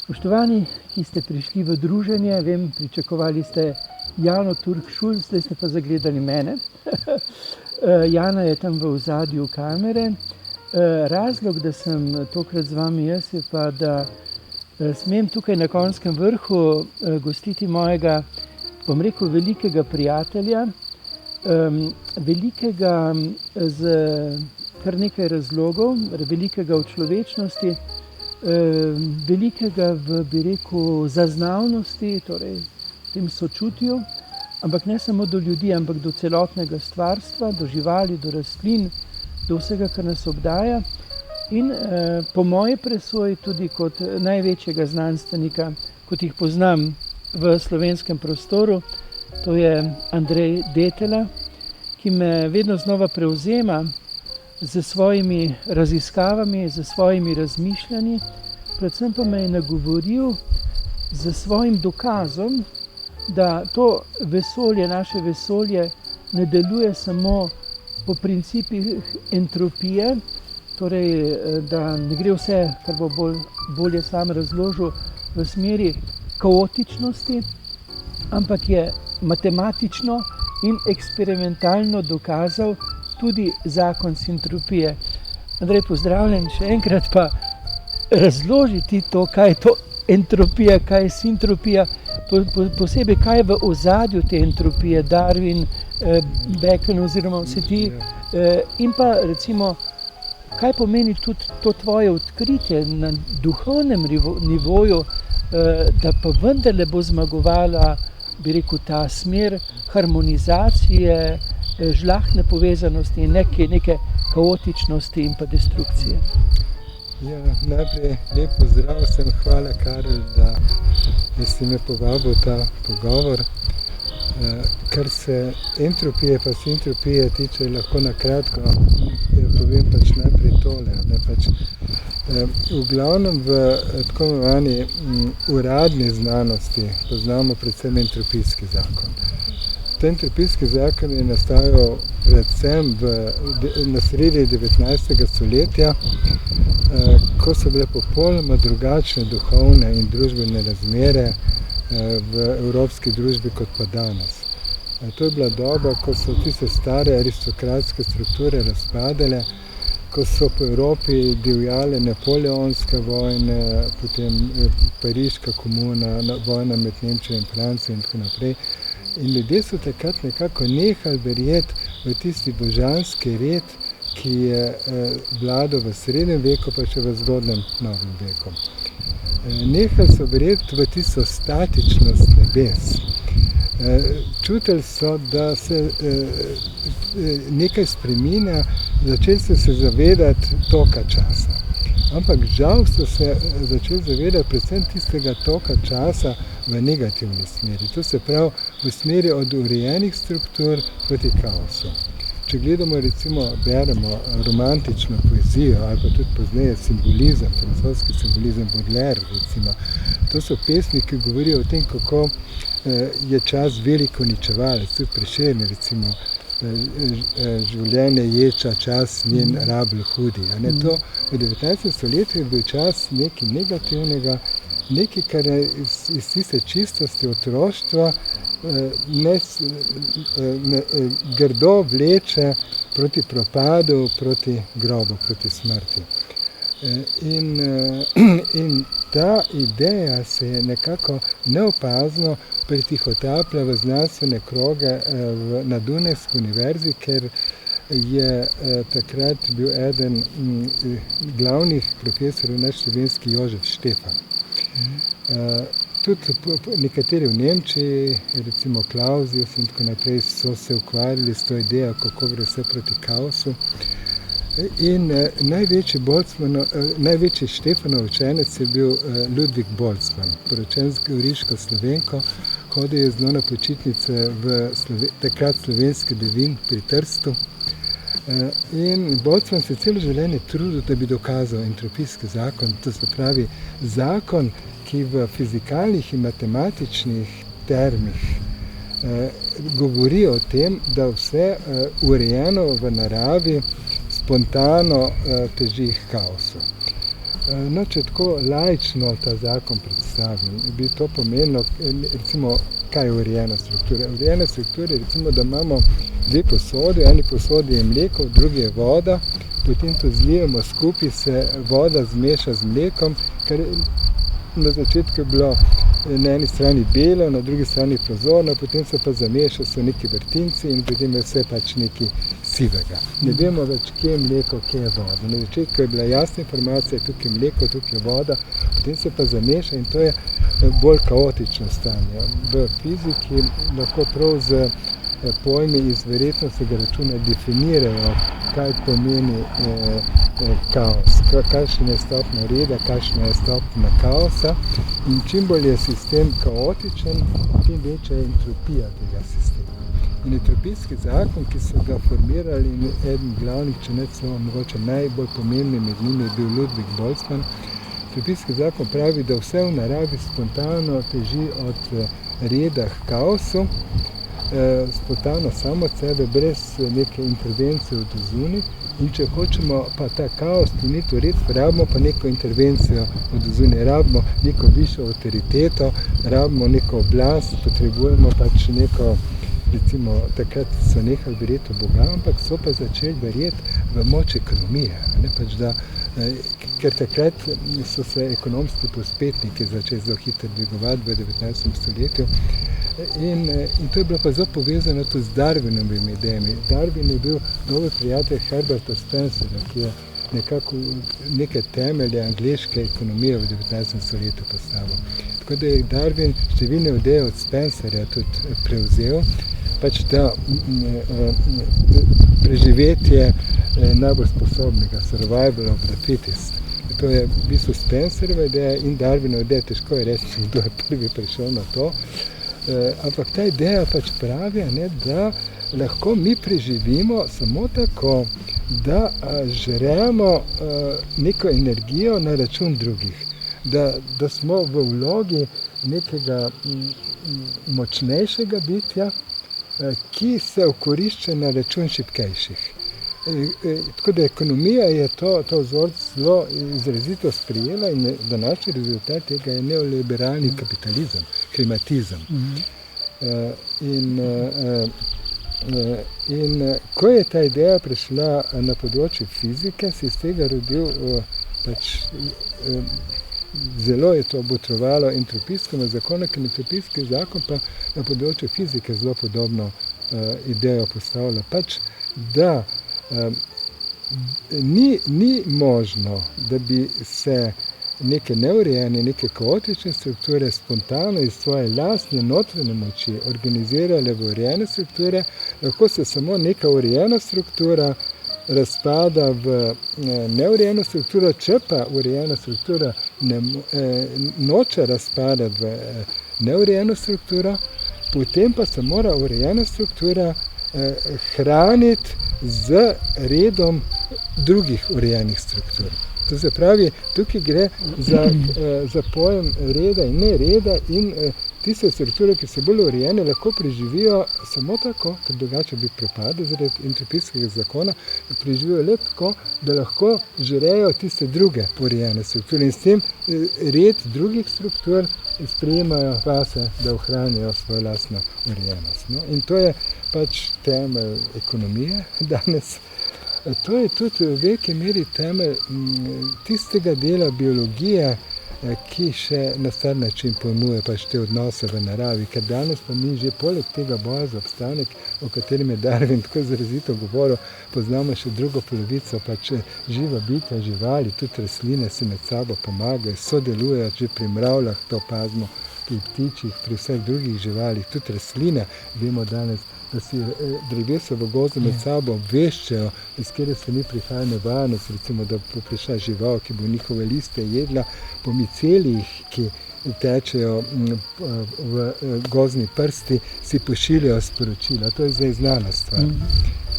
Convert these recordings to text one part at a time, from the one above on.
Spoštovani, ki ste prišli v druženje, vem, pričakovali ste Jano Turk-Šulc, zdaj ste pa zagledali mene. Jana je tam v ozadju kamere. Razlog, da sem tokrat z vami jaz, je pa, da smem tukaj na Konjskem vrhu gostiti mojega, bom rekel, velikega prijatelja, velikega z kar nekaj razlogov, velikega v človečnosti, velikega v, bi rekel, zaznavnosti, torej v tem sočutju, ampak ne samo do ljudi, ampak do celotnega stvarstva, do živali, do rastlin, do vsega, kar nas obdaja. In po moji presoji tudi kot največjega znanstvenika, kot jih poznam v slovenskem prostoru, to je Andrej Detelj, ki me vedno znova prevzema z svojimi raziskavami, z svojimi razmišljanji, predvsem pa me je nagovoril z svojim dokazom, da to vesolje, naše vesolje, ne deluje samo po principih entropije, torej da ne gre vse, kar bo bolje sam razložil, v smeri kaotičnosti, ampak je matematično in eksperimentalno dokazal tudi zakon sintropije. Andrej, pozdravljen še enkrat, pa razloži ti to, kaj je to entropija, kaj je sintropija, posebej kaj je v ozadju te entropije, Darwin, Bacon oziroma vse ti, in pa recimo, kaj pomeni tudi to tvoje odkritje na duhovnem nivoju, da pa vendarle bo zmagovala, bi rekel, ta smer harmonizacije, žlahtne povezanosti in neke kaotičnosti in pa destrukcije. Ja, najprej lep pozdrav, sem hvala, Karel, da si me povabil ta pogovor. Kar se entropije pa sintropije tiče, lahko na kratko povem pač najprej tole. V glavnem v tako imenovani uradni znanosti poznamo predvsem entropijski zakon. Ta entropijski zakon je nastajal predvsem na sredi 19. stoletja, ko so bile popolnoma drugačne duhovne in družbene razmere v evropski družbi kot pa danes. To je bila doba, ko so tiste stare aristokratske strukture razpadale, ko so po Evropi divjale napoleonske vojne, potem pariška komuna, vojna med Nemčijo in Francijo in tako naprej. In ljudje so takrat nekako nehali verjeti v tisti božanski red, ki je vladal v srednjem veku, pa še v zgodnjem novem veku. Nehali so verjeti v tisto statičnost nebes. Čutili so, da se nekaj spreminja, začeli so se zavedati toka časa. Ampak žal so se začeli zavedati predvsem tistega toka časa v negativni smeri. To se pravi v smeri od urejenih struktur proti kaosu. Če gledamo, recimo, beremo romantično poezijo ali pa tudi pozneje simbolizem, francoski simbolizem, Baudelaire, recimo, to so pesmi, ki govorijo o tem, kako je čas velik uničevalec, tudi Prešeren, recimo, življenje ječa, čas njen rabl hudi. To v 19. stoletju je bil čas nekaj negativnega, nekaj, kar je iz tiste čistosti otroštva grdo vleče proti propadu, proti grobu, proti smrti. In ta ideja se je nekako neopazno pretihotaplja v znanstvene kroge na Dunajski univerzi, ker je takrat bil eden glavnih profesorjev naš slovenski Jožef Štefan. Tudi nekateri v Nemčiji, recimo Clausius in tako naprej, so se ukvarjali s to idejo, kako gre vse proti kaosu. In največji Štefanov učenec je bil Ludvik Boltzmann, poročen z Goriško Slovenko, hodil je z njo na počitnice v takrat slovenski Devin pri Trstu. In Boltzmann se celo življenje trudil, da bi dokazal entropijski zakon, to se pravi zakon, ki v fizikalnih in matematičnih termih govori o tem, da vse urejeno v naravi spontano teži k kaosu. No, če tako laično ta zakon predstavim, bi to pomenilo, recimo, kaj je urejena struktura. Urejena struktura je, recimo, da imamo dve posodi, v eni posodi je mleko, v drugi je voda, potem to zlijemo skupaj, se voda zmeša z mlekom, kar na začetku je bilo na eni strani belo, na drugi strani prozorno, potem se pa zameša, so neki vrtinci in potem je vse pač nekaj sivega. Ne vemo več, kje je mleko, kje je voda. Na začetku je bila jasna informacija, tukaj je mleko, tukaj je voda, potem se pa zameša in to je bolj kaotično stanje. V fiziki lahko prav z pojmi iz verjetnostnega računa definirajo, kaj pomeni kaos, kakšna je stopnja reda, kakšna je stopnja kaosa in čim bolj je sistem kaotičen, tem večja je entropija tega sistema. In entropijski zakon, ki so ga formirali in eden glavnih, če ne celo mogoče najbolj pomembni med njimi je bil Ludwig Boltzmann, entropijski zakon pravi, da vse v naravi spontano teži od reda k kaosu, spontano samo od sebe, brez neke intervencije od zunaj. In če hočemo pa ta kaos spremeniti v red, rabimo pa neko intervencijo od zunaj, rabimo neko višjo avtoriteto, rabimo neko oblast, potrebujemo pač neko, recimo, takrat so nehali verjeti v Boga, ampak so pa začeli verjeti v moč ekonomije. Ne, pač da, ker takrat so se ekonomski povzpetniki začeli zelo hitro dvigovati v 19. stoletju. In to je bilo pa zelo povezano tudi z Darwinovimi idejami. Darwin je bil dober prijatelj Herberta Spencera, ki je nekako neke temelje angleške ekonomije v 19. stoletju postavil. Tako da je Darwin številne ideje od Spencerja tudi prevzel, pač da preživetje najbolj sposobnega, survival of the fittest. To je v bistvu Spencerova ideja in Darwinova ideja, težko je reči, kdo je prvi prišel na to. Ampak ta ideja pač pravi, ne, da lahko mi preživimo samo tako, da žremo neko energijo na račun drugih. Da smo v vlogi nekega močnejšega bitja, ki se okorišča na račun šibkejših. Tako da ekonomija je to vzorec zelo izrazito sprijela in današnji rezultat tega je neoliberalni kapitalizem, klimatizem. In ko je ta ideja prišla na področju fizike, se iz tega rodil pač zelo je to botrovalo entropijskemu zakonu, ker entropijski zakon pa na področju fizike zelo podobno idejo postavlja. Pač, da ni možno, da bi se neke neurejene, neke kaotične strukture spontano iz svoje lastne notranje moči organizirale v urejene strukture, lahko se samo neka urejena struktura razpada v neurejeno strukturo, če pa urejena struktura noče razpadati v neurejeno strukturo, potem pa se mora urejena struktura hraniti z redom drugih urejenih struktur. To se pravi, tukaj gre za pojem reda in nereda in tiste strukture, ki so bolj urejene, lahko preživijo samo tako, ker drugače bi propadli zaradi entropijskega zakona, preživijo le tako, da lahko žrejo tiste druge urejene strukture in s tem red drugih struktur sprejemajo vase, da ohranijo svojo lastno urejenost. No? In to je pač temelj ekonomije danes. To je tudi v veliki meri temelj tistega dela biologije, ki še na star način pojmuje pač te odnose v naravi, ker danes pa mi že poleg tega boja za obstanek, o katerem je Darwin tako izrazito govoril, poznamo še drugo polovico, pač živa bitja, živali, tudi rastline se med sabo pomagajo, sodelujejo, že pri mravljah to opazimo, pri ptičih, pri vseh drugih živalih, tudi rastline, vemo danes, da si drevesa v gozdu med sabo obveščajo, iz kjer se ni prihaja nevarnost, recimo, da bo prišla žival, ki bo njihove liste jedla, po micelih, ki tečejo v gozdni prsti, si pošiljajo sporočila. To je zdaj znana stvar.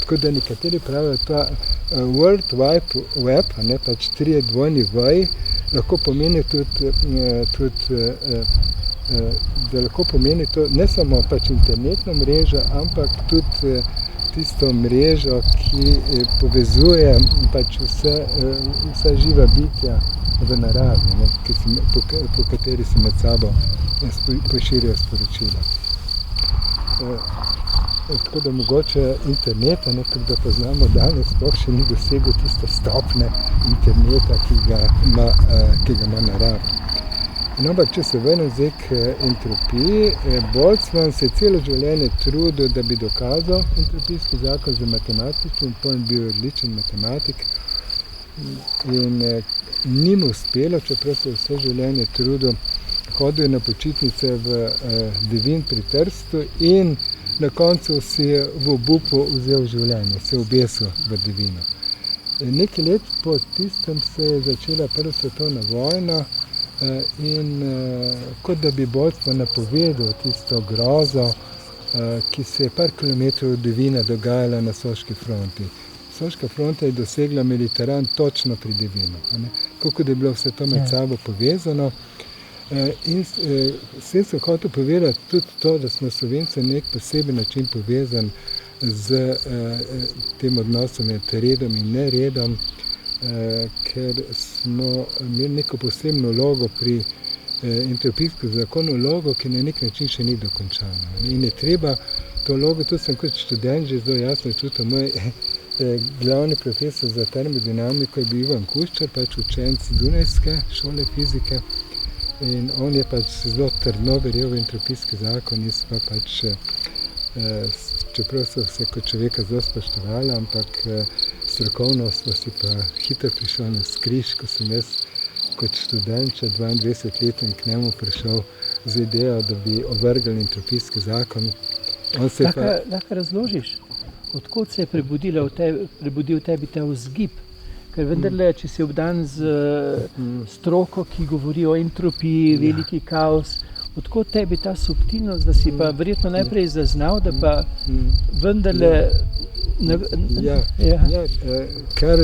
Tako da nekateri pravijo, ta World Wide Web, ne, pač 3 dvojni V, lahko pomeni tudi da lahko pomeni to ne samo pač internetno mrežo, ampak tudi tisto mrežo, ki povezuje pač vsa živa bitja v naravi, ne, po kateri se med sabo poširjajo sporočila. Tako da mogoče interneta, kot ga poznamo danes, sploh še ni dosegel tiste stopne interneta, ki ga ima narava. No, ampak če se vrnem zdaj k entropiji, Boltzmann se je celo življenje trudil, da bi dokazal entropijski zakon z matematičnim, potem bil odličen matematik in ni mu uspelo, čeprav se je vse življenje trudil, hodil na počitnice v Devin pri Trstu in na koncu si je v obupu vzel življenje, se je obesil v Devinu. Nekaj let po tistem se je začela Prva svetovna vojna in kot da bi Boltzmann napovedal tisto grozo, ki se je par kilometrov od Devina dogajala na Soški fronti. Soška fronta je dosegla Mediteran točno pri Devinu, kako da je bilo vse to med sabo povezano. In s tem sem hotel povedati tudi to, da smo Slovenci na nek poseben način povezan z tem odnosom med redom in neredom, ker smo imeli neko posebno vlogo pri entropijskem zakonu, vlogo, ki na nek način še ni dokončana. In je treba to vlogo, to sem kot študent že zelo jasno čutil, moj glavni profesor za termodinamiko je bil Ivan Kuščar, pač učenec Dunajske šole fizike, in on je pač zelo trdno verjel v entropijski zakon in smo pač, čeprav so se kot človeka zelo spoštovali, ampak strokovno smo si pa hitro prišel na skriž, ko sem jaz kot študent, 22-leten, k njemu prišel z idejo, da bi ovrgli entropijski zakon. Lahko razložiš, odkot se je prebudil v tebi ta vzgib? Ker vendarle, če si obdan z stroko, ki govori o entropiji, veliki kaos, odkot tebi ta subtilnost, da si pa verjetno najprej zaznal, da pa vendarle... Kar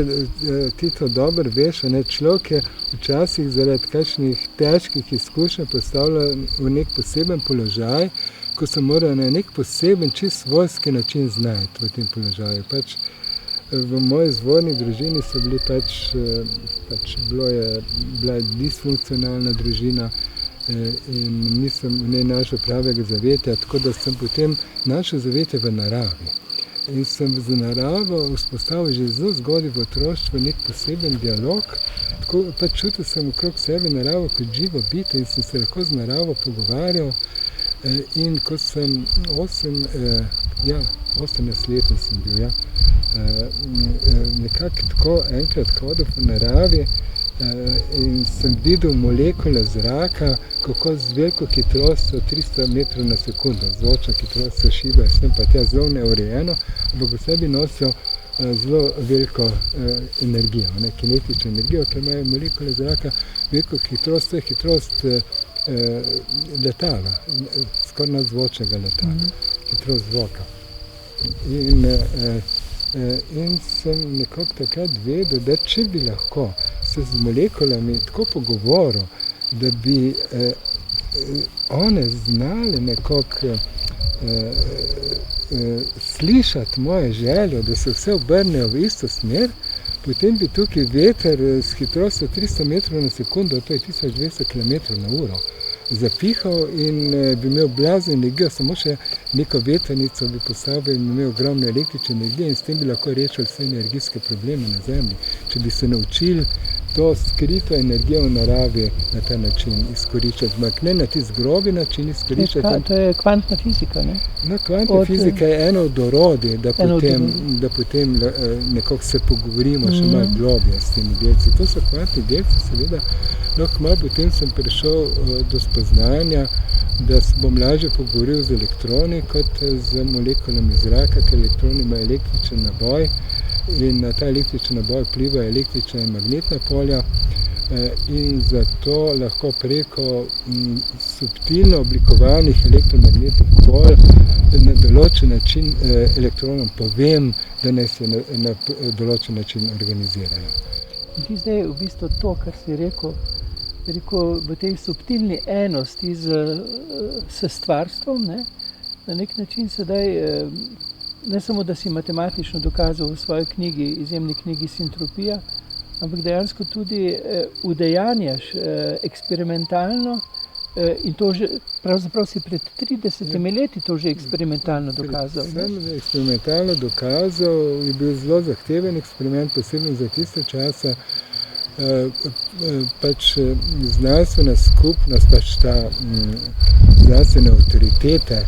ti to dobro veš, človek je včasih zaradi kakšnih težkih izkušenj postavljen v nek poseben položaj, ko se mora na nek poseben, čist svojski način znajti v tem položaju. V moji izvorni družini so bili bila disfunkcionalna družina in nisem v njej našel pravega zavetja, tako da sem potem našel zavetje v naravi. In sem z naravo vzpostavil že zelo zgodaj v otroštvu nek poseben dialog, tako čutil sem okrog sebe naravo kot živo bitje in sem se lahko z naravo pogovarjal. In ko sem 18-letni sem bil, nekako tako enkrat hodil po naravi in sem videl molekule zraka, kako z veliko hitrostjo 300 metrov na sekundo, zvočna hitrost se šiba, sem pa tja zelo neurejeno, ampak v sebi nosijo zelo veliko energijo, kinetično energijo, ker imajo molekule zraka veliko hitrost, to je hitrost letala, skoraj nadzvočnega letala, hitrost zvoka. In sem nekako takrat vedel, da če bi lahko se z molekulami tako pogovoril, da bi one znale nekako slišati moje željo, da se vse obrnejo v isto smer, potem bi tukaj veter s hitrostjo 300 metrov na sekundo, to je 1200 km na uro, zapihal in bi imel blazno energijo, samo še neko vetrnico bi postavil in imel ogromno električne energije in s tem bi lahko rešili vse energijske probleme na Zemlji. Če bi se naučili to skrito energijo v naravi na ta način izkoriščati, ne na tisti grobi način izkoriščati. To je kvantna fizika, ne? No, kvantna fizika je eno od orodij, da potem nekako se pogovorimo še malo globje s temi delci. To so kvantni delci, seveda. No, malo potem sem prišel do spoznanja, da se bom lažje pogovoril z elektroni kot z molekulami zraka, ker elektroni imajo električen naboj in na ta električen naboj vplivajo električna in magnetna polja in zato lahko preko subtilno oblikovanih elektromagnetnih polj na določen način elektronom povem, da naj se na določen način organizirajo. In ti zdaj v bistvu to, kar si rekel, rekel, v tej subtilni enosti s stvarstvom, ne, na nek način sedaj, ne samo, da si matematično dokazal v svoji knjigi, izjemni knjigi Sintropija, ampak dejansko tudi udejanjaš eksperimentalno in to že, pravzaprav si pred 30 leti to že eksperimentalno dokazal. Sem eksperimentalno dokazal, je bil zelo zahteven eksperiment, posebno za tiste čase. Pač znanstvena skupnost, pač ta znanstvene avtoritete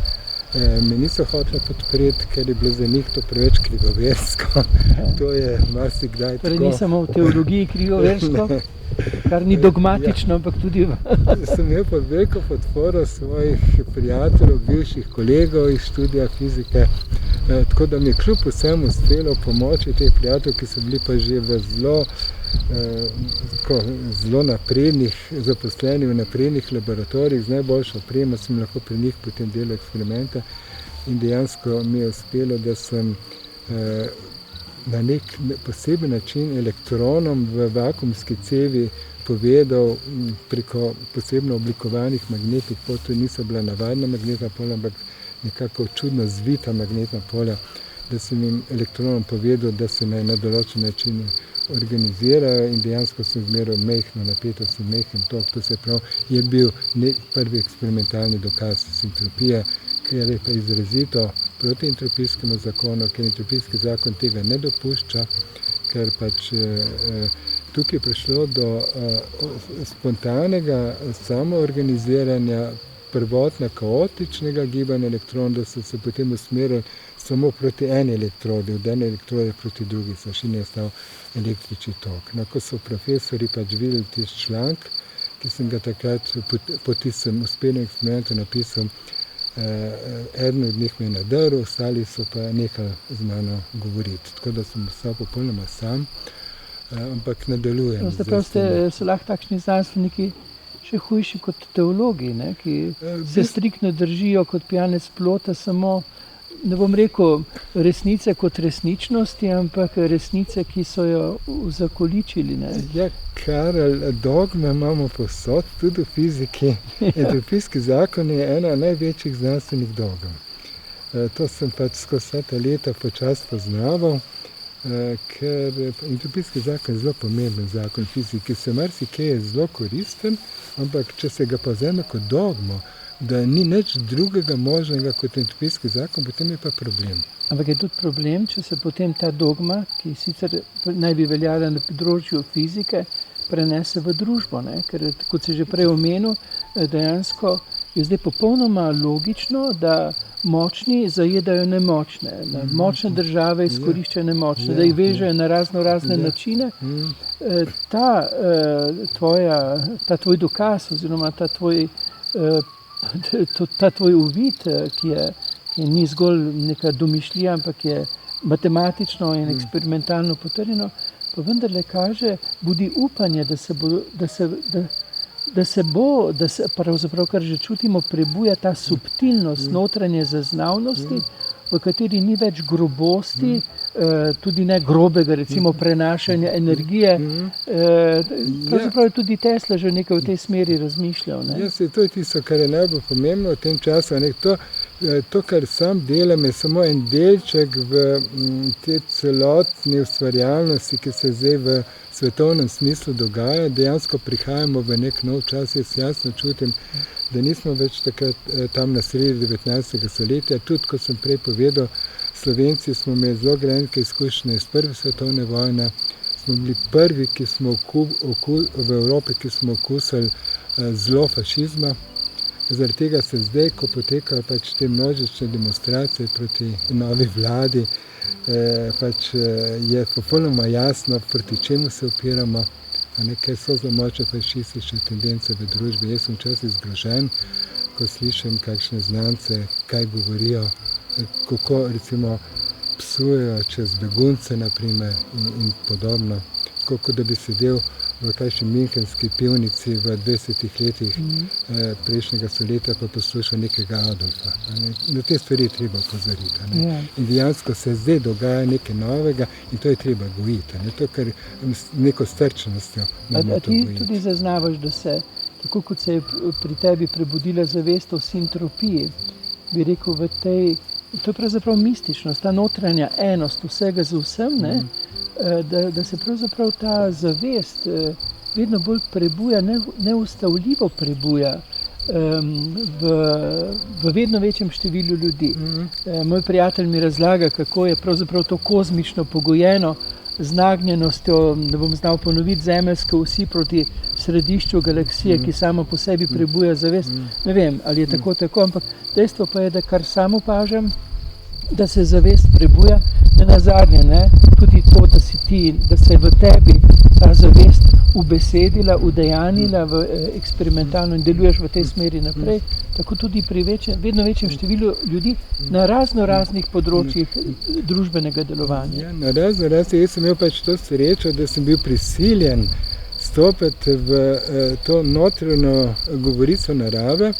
me niso hotele podpreti, ker je bilo za njih to preveč krivoversko. To je marsikdaj tako. Torej ni samo v teologiji krivoversko, kar ni dogmatično, ampak tudi Sem imel pa veliko podporo svojih prijateljev, bivših kolegov iz študija fizike, tako da mi je kljub vsemu uspelo pomoči teh prijateljev, ki so bili pa že v zelo naprednih, zaposleni v naprednih laboratorijih, z najboljšo opremo, sem lahko pri njih potem delal eksperimente in dejansko mi je uspelo, da sem na nek poseben način elektronom v vakuumski cevi povedal preko posebno oblikovanih magnetnih polj, to niso bila navadna magnetna polja, ampak nekako čudno zvita magnetna polja, da sem jim elektronom povedal, da se na določen način organizirajo in dejansko sem zmeral mehno napetost in mehen tok. To se pravi, je bil prvi eksperimentalni dokaz sintropije, ker je pa izrazito proti entropijskemu zakonu, ker entropijski zakon tega ne dopušča, ker pač tukaj je prišlo do spontanega samoorganiziranja prvotno kaotičnega gibanja elektronov, da so se potem usmerili samo proti eni elektrodi, od ene elektrode proti drugi, so še ni ostal električni tok. No, ko so profesori pač videli tisti članek, ki sem ga takrat po tistem uspelem eksperimentu napisal, eden od njih me je nadrl, ostali so pa nehali z mano govoriti. Tako da sem ostal popolnoma sam, ampak nadaljujem. Pravzaprav so lahko takšni znanstveniki še hujši kot teologi, ne, ki se striktno držijo kot pijanec plota samo, ne bom rekel resnice kot resničnosti, ampak resnice, ki so jo zakoličili. Ne. Ja, Karel, dogme imamo povsod, tudi v fiziki. Entropijski zakon je ena največjih znanstvenih dogm. To sem pač skozi vsa ta leta počasi poznaval, ker entropijski zakon je zelo pomemben zakon fizike, se marsikaj je zelo koristen, ampak če se ga pa vzame kot dogmo, da ni nič drugega možnega kot entropijski zakon, potem je pa problem. Ampak je tudi problem, če se potem ta dogma, ki sicer naj bi veljala na področju fizike, prenese v družbo, ne? Ker kot si že prej omenil, dejansko je zdaj popolnoma logično, da močni zajedajo nemočne, da močne države izkoriščajo nemočne, da jih vežejo na razne načine. Ta tvoj dokaz oziroma ta tvoj uvid, ki ni zgolj neka domišljija, ampak je matematično in eksperimentalno potrjeno, pa vendarle kaže, budi upanje, da se pravzaprav, kar že čutimo, prebuja ta subtilnost notranje zaznavnosti, v kateri ni več grobosti, tudi ne grobega, recimo prenašanja energije. Pravzaprav je tudi Tesla že nekaj v tej smeri razmišljal. Ne? Ja, to je tisto, kar je najbolj pomembno v tem času. To, kar sam delam, je samo en delček v te celotni ustvarjalnosti, ki se zdaj v svetovnem smislu dogaja. Dejansko prihajamo v nek nov čas, jaz jasno čutim, da nismo več takrat tam na sredi 19. stoletja. Tudi, ko sem prej povedal, Slovenci smo imeli zelo grenke izkušnje iz prve svetovne vojne, smo bili prvi, ki smo v Evropi, ki smo okusili zlo fašizma. Zaradi tega se zdaj, ko potekajo pač te množične demonstracije proti novi vladi, pač je popolnoma jasno, proti čemu se opiramo, kaj so za močne fašistične tendence v družbi. Jaz sem včasih zgrožen, ko slišim kakšne znance, kaj govorijo, kako recimo psujejo čez begunce naprimer in podobno. Kot da bi sedel v kakšni münchenski pivnici v 20 letih prejšnjega stoletja pa poslušal nekega Adolfa. Na te stvari je treba opozoriti. In dejansko se zdaj dogaja nekaj novega in to je treba gojiti. to, kar neko strčnostjo. A ti tudi zaznavaš, da se, tako kot se je pri tebi prebudila zavest o sintropiji, bi rekel, to je pravzaprav mističnost, ta notranja enost vsega z vsem, ne? Da se pravzaprav ta zavest vedno bolj prebuja, neustavljivo prebuja v vedno večjem številu ljudi. Moj prijatelj mi razlaga, kako je pravzaprav to kozmično pogojeno z nagnjenostjo, da bom znal ponoviti, zemeljske osi proti središču galaksije, ki samo po sebi prebuja zavest. Ne vem, ali je tako, ampak dejstvo pa je, da kar sam opažam, da se zavest prebuja, nenazadnje, ne, tudi to, da se je v tebi ta zavest ubesedila, udejanila v eksperimentalno in deluješ v tej smeri naprej, tako tudi pri vedno večjem številu ljudi na raznih področjih družbenega delovanja. Ja, na raznih. Jaz sem imel pač to srečo, da sem bil prisiljen stopiti v to notranjo govorico narave,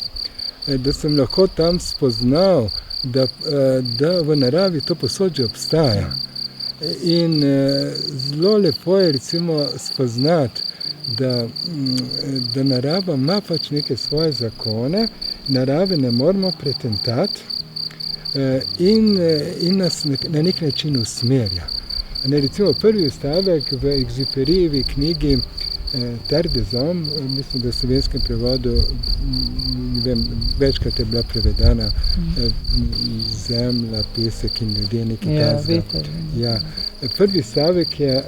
da sem lahko tam spoznal, da v naravi to posod že obstaja. In zelo lepo je recimo spoznati, da narava ima pač neke svoje zakone, narave ne moramo pretentati in nas na nek način usmerja. Recimo prvi stavek v Exupéryjevi knjigi Terre des Hommes, mislim, da v slovenskem prevodu, ne vem, večkrat je bila prevedena zemlja, pesek in ljudje, nekaj takega. Ja, prvi stavek je,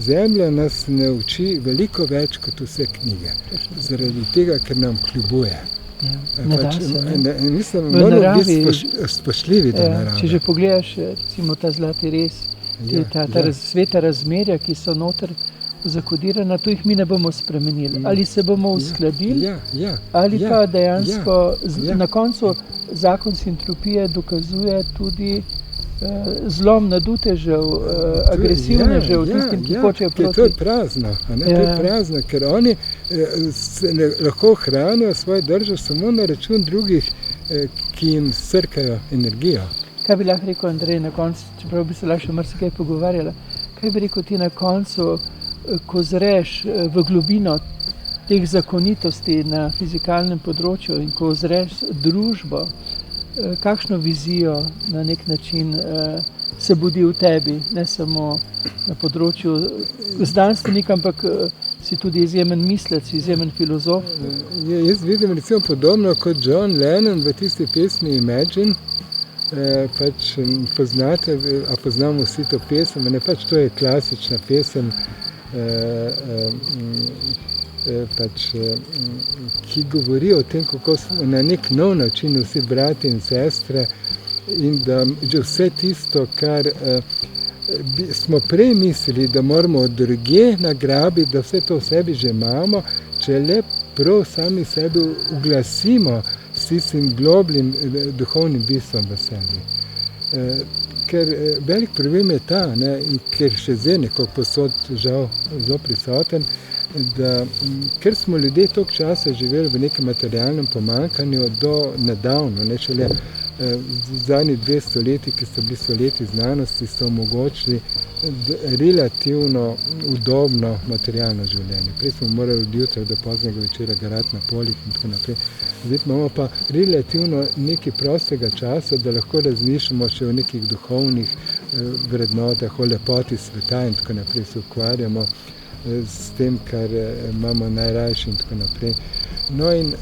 zemlja nas ne uči veliko več kot vse knjige, zaradi tega, ker nam kljubuje. Mislim, moramo biti spoštljivi do narave. Če že pogledaš, recimo ta zlati rez, ta sveta razmerja, ki so noter zakodirana, to jih mi ne bomo spremenili. Ali se bomo uskladili, ali pa dejansko na koncu zakon sintropije dokazuje tudi zlom nadutežev, agresivnežev, tistim, ki hočejo proti. To je prazno, to je prazno, ker oni lahko hranijo svojo držo samo na račun drugih, ki jim srkajo energijo. Kaj bi lahko rekel, Andrej, na koncu, čeprav bi se lahko še marsikaj pogovarjala, kaj bi rekel ti na koncu, ko zreš v globino teh zakonitosti na fizikalnem področju in ko zreš družbo, kakšno vizijo na nek način se budi v tebi, ne samo na področju znanstvenika, ampak si tudi izjemen mislec, izjemen filozof. Jaz vidim recimo podobno kot John Lennon v tisti pesmi Imagine, pač poznate, a poznamo vsi to pesem, pač to je klasična pesem, ki govori o tem, kako smo na nek nov način vsi brati in sestre in da že vse tisto, kar smo prej mislili, da moramo od drugje nagrabiti, da vse to v sebi že imamo, če le prav sami sebi uglasimo s tistim globlim duhovnim bistvom v sebi. Ker velik problem je ta, in ker še zdaj nekako posod žal zelo prisoten, da ker smo ljudje toliko časa živeli v nekem materialnem pomanjkanju do nedavno, šele zadnji 2 stoletji, ki so bili stoletji znanosti, so omogočili relativno udobno materialno življenje. Prej smo morali od jutra do poznega večera garati na poljih in tako naprej. Zdaj imamo pa relativno nekaj prostega časa, da lahko razmišljamo še o nekih duhovnih vrednotah, o lepoti sveta in tako naprej, se ukvarjamo s tem, kar imamo najrajši in tako naprej. No in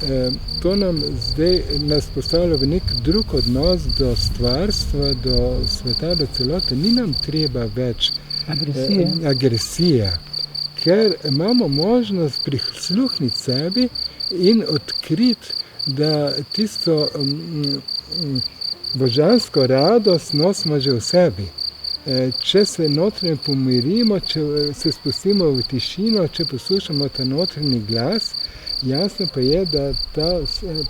to nam zdaj nas postavlja v nek drug odnos do stvarstva, do sveta, do celote. Ni nam treba več agresije, ker imamo možnost prisluhniti sebi in odkriti, da tisto božansko radost nosimo že v sebi. Če se notranje pomirimo, če se spustimo v tišino, če poslušamo ta notranji glas, jasno pa je, da ta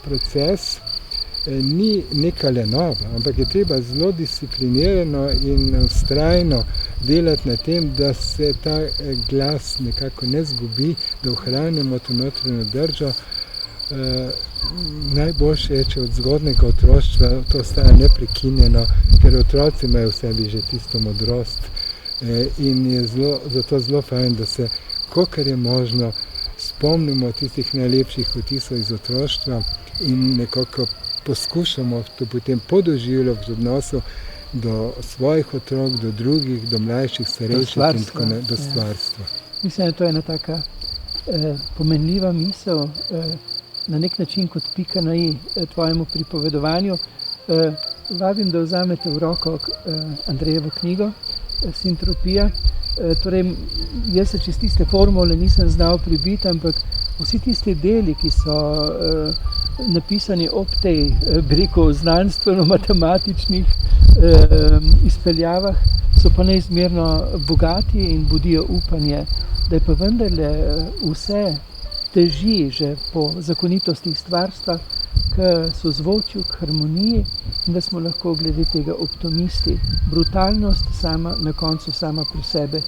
proces ni neka lenoba, ampak je treba zelo disciplinirano in vztrajno delati na tem, da se ta glas nekako ne zgubi, da ohranjamo to notranjo držo. Najboljše je, če od zgodnjega otroštva to ostaja neprekinjeno, ker otroci imajo v sebi že tisto modrost in je zato zelo fajn, da se, kolikor je možno, spomnimo tistih najlepših vtisov iz otroštva in nekako poskušamo to potem podoživljati v odnosu do svojih otrok, do drugih, do mlajših, starejših in tako naprej, do stvarstva. Mislim, da to je ena taka pomenljiva misel, na nek način kot pika na i tvojemu pripovedovanju. Vabim, da vzamete v roko Andrejevo knjigo Sintropija. Torej, jaz se čez tiste formule nisem znal pribiti, ampak vsi tisti deli, ki so napisani ob tej, bi rekel, znanstveno-matematičnih izpeljavah, so pa neizmerno bogati in budijo upanje, da je pa vendarle vse teži že po zakonitostih stvarstva k sozvočju, k harmoniji in da smo lahko glede tega optimisti. Brutalnost sama na koncu sama pri sebe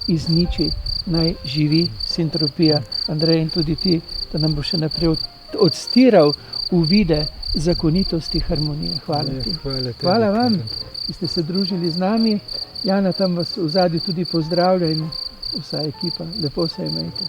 izniči, naj živi sintropija. Andrej, in tudi ti, da nam bo še naprej odstiral uvide zakonitosti harmonije. Hvala ti. Hvala vam, ki ste se družili z nami. Jana tam vas v zadju tudi pozdravlja in vsa ekipa. Lepo se imejte.